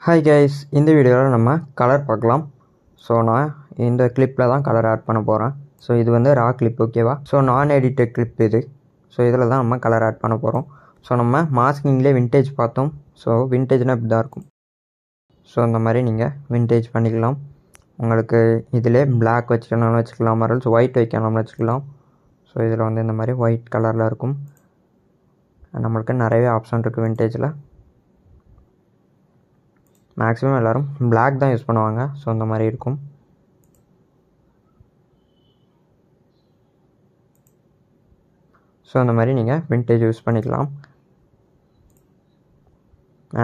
Hi guys, இந்த வீடியோவில் நம்ம கலர் பார்க்கலாம். ஸோ நான் இந்த கிளிப்பில் தான் கலர் ஆட் பண்ண போகிறேன். ஸோ இது வந்து ரா கிளிப், ஓகேவா? ஸோ நான் எடிட்டட் கிளிப் இது. ஸோ இதில் தான் நம்ம கலர் ஆட் பண்ண போகிறோம். ஸோ நம்ம மாஸ்கிங்லேயே விண்டேஜ் பார்த்தோம். ஸோ விண்டேஜ்னால் இப்படி தான் இருக்கும். ஸோ இந்த மாதிரி நீங்கள் விண்டேஜ் பண்ணிக்கலாம். உங்களுக்கு இதிலே பிளாக் வச்சுக்கணும்னு வச்சுக்கலாம், மரல்ஸ் ஒயிட் வைக்கணும்னு வச்சுக்கலாம். ஸோ இதில் வந்து இந்த மாதிரி ஒயிட் கலரில் இருக்கும். நம்மளுக்கு நிறையவே ஆப்ஷன் இருக்குது விண்டேஜில். மேக்ஸிமம் எல்லோரும் பிளாக் தான் யூஸ் பண்ணுவாங்க. ஸோ இந்த மாதிரி இருக்கும். ஸோ அந்த மாதிரி நீங்கள் விண்டேஜ் யூஸ் பண்ணிக்கலாம்.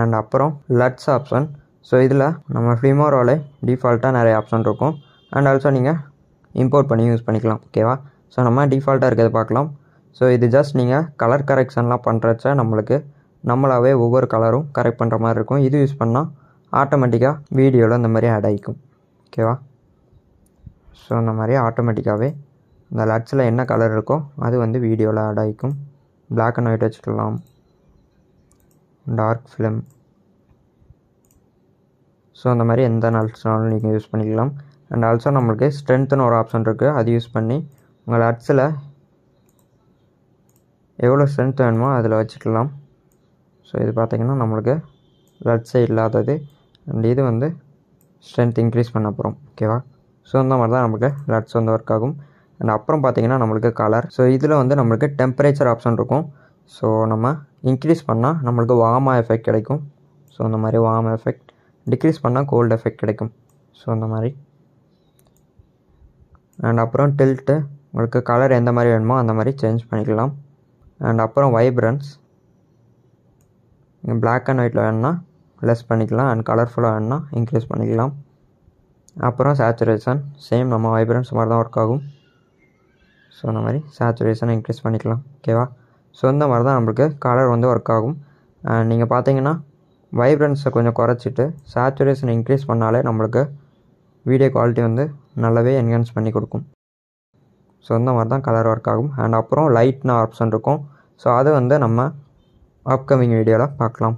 அண்ட் அப்புறம் லட்ஸ் ஆப்ஷன். ஸோ இதில் நம்ம ஃபிலிமோரோவில் டிஃபால்ட்டாக நிறைய ஆப்ஷன் இருக்கும். அண்ட் ஆல்சோ நீங்கள் இம்போர்ட் பண்ணி யூஸ் பண்ணிக்கலாம், ஓகேவா? ஸோ நம்ம டிஃபால்ட்டாக இருக்கிறத பார்க்கலாம். ஸோ இது ஜஸ்ட் நீங்கள் கலர் கரெக்ஷன்லாம் பண்ணுறச்ச நம்மளாவே ஒவ்வொரு கலரும் கரெக்ட் பண்ணுற மாதிரி இருக்கும். இது யூஸ் பண்ணால் ஆட்டோமேட்டிக்காக வீடியோவில் இந்த மாதிரி ஆட் ஆகிக்கும், ஓகேவா? ஸோ இந்த மாதிரி ஆட்டோமேட்டிக்காகவே இந்த லட்ஸில் என்ன கலர் இருக்கோ அது வந்து வீடியோவில் ஆட் ஆகிக்கும். பிளாக் அண்ட் ஒயிட் வச்சுக்கலாம், டார்க் ஃபிலிம். ஸோ அந்த மாதிரி எந்த லட்ஸ்னாலும் நீங்கள் யூஸ் பண்ணிக்கலாம். அண்ட் ஆல்சோ நம்மளுக்கு ஸ்ட்ரென்த்துன்னு ஒரு ஆப்ஷன் இருக்குது. அது யூஸ் பண்ணி உங்கள் லட்ஸில் எவ்வளோ ஸ்ட்ரென்த் வேணுமோ அதில் வச்சுக்கலாம். ஸோ இது பார்த்திங்கன்னா நம்மளுக்கு லட்ஸே இல்லாதது. அண்ட் இது வந்து ஸ்ட்ரென்த் இன்க்ரீஸ் பண்ண போகிறோம், ஓகேவா? ஸோ இந்த மாதிரி தான் நம்மளுக்கு லட்ஸ் வந்து ஒர்க் ஆகும். அண்ட் அப்புறம் பார்த்திங்கன்னா நம்மளுக்கு கலர். ஸோ இதில் வந்து நம்மளுக்கு டெம்பரேச்சர் ஆப்ஷன் இருக்கும். ஸோ நம்ம இன்க்ரீஸ் பண்ணால் நம்மளுக்கு வார்மாக எஃபெக்ட் கிடைக்கும். ஸோ இந்த மாதிரி வார்ம் எஃபெக்ட். டிக்ரீஸ் பண்ணால் கோல்டு எஃபெக்ட் கிடைக்கும். ஸோ இந்த மாதிரி. அண்ட் அப்புறம் டில்ட்டு. உங்களுக்கு கலர் எந்த மாதிரி வேணுமோ அந்த மாதிரி சேஞ்ச் பண்ணிக்கலாம். அண்ட் அப்புறம் வைப்ரன்ஸ். நீங்கள் பிளாக் அண்ட் ஒயிட்டில் வேணுன்னா லெஸ் பண்ணிக்கலாம். அண்ட் கலர்ஃபுல்லாக வேணுன்னா இன்க்ரீஸ் பண்ணிக்கலாம். அப்புறம் சேச்சுரேஷன். சேம் நம்ம வைப்ரன்ஸ் மாதிரி தான் ஒர்க் ஆகும். ஸோ இந்த மாதிரி சேச்சுரேஷனை இன்க்ரீஸ் பண்ணிக்கலாம், ஓகேவா? ஸோ இந்த மாதிரி தான் நம்மளுக்கு கலர் வந்து ஒர்க் ஆகும். அண்ட் நீங்கள் பார்த்தீங்கன்னா வைப்ரன்ஸை கொஞ்சம் குறைச்சிட்டு சேச்சுரேஷனை இன்க்ரீஸ் பண்ணாலே நம்மளுக்கு வீடியோ குவாலிட்டி வந்து நல்லாவே என்ஹான்ஸ் பண்ணி கொடுக்கும். ஸோ இந்த மாதிரி தான் கலர் ஒர்க் ஆகும். அண்ட் அப்புறம் லைட்னு ஆப்ஷன் இருக்கும். ஸோ அது வந்து நம்ம அப்கமிங் வீடியோவில் பார்க்கலாம்.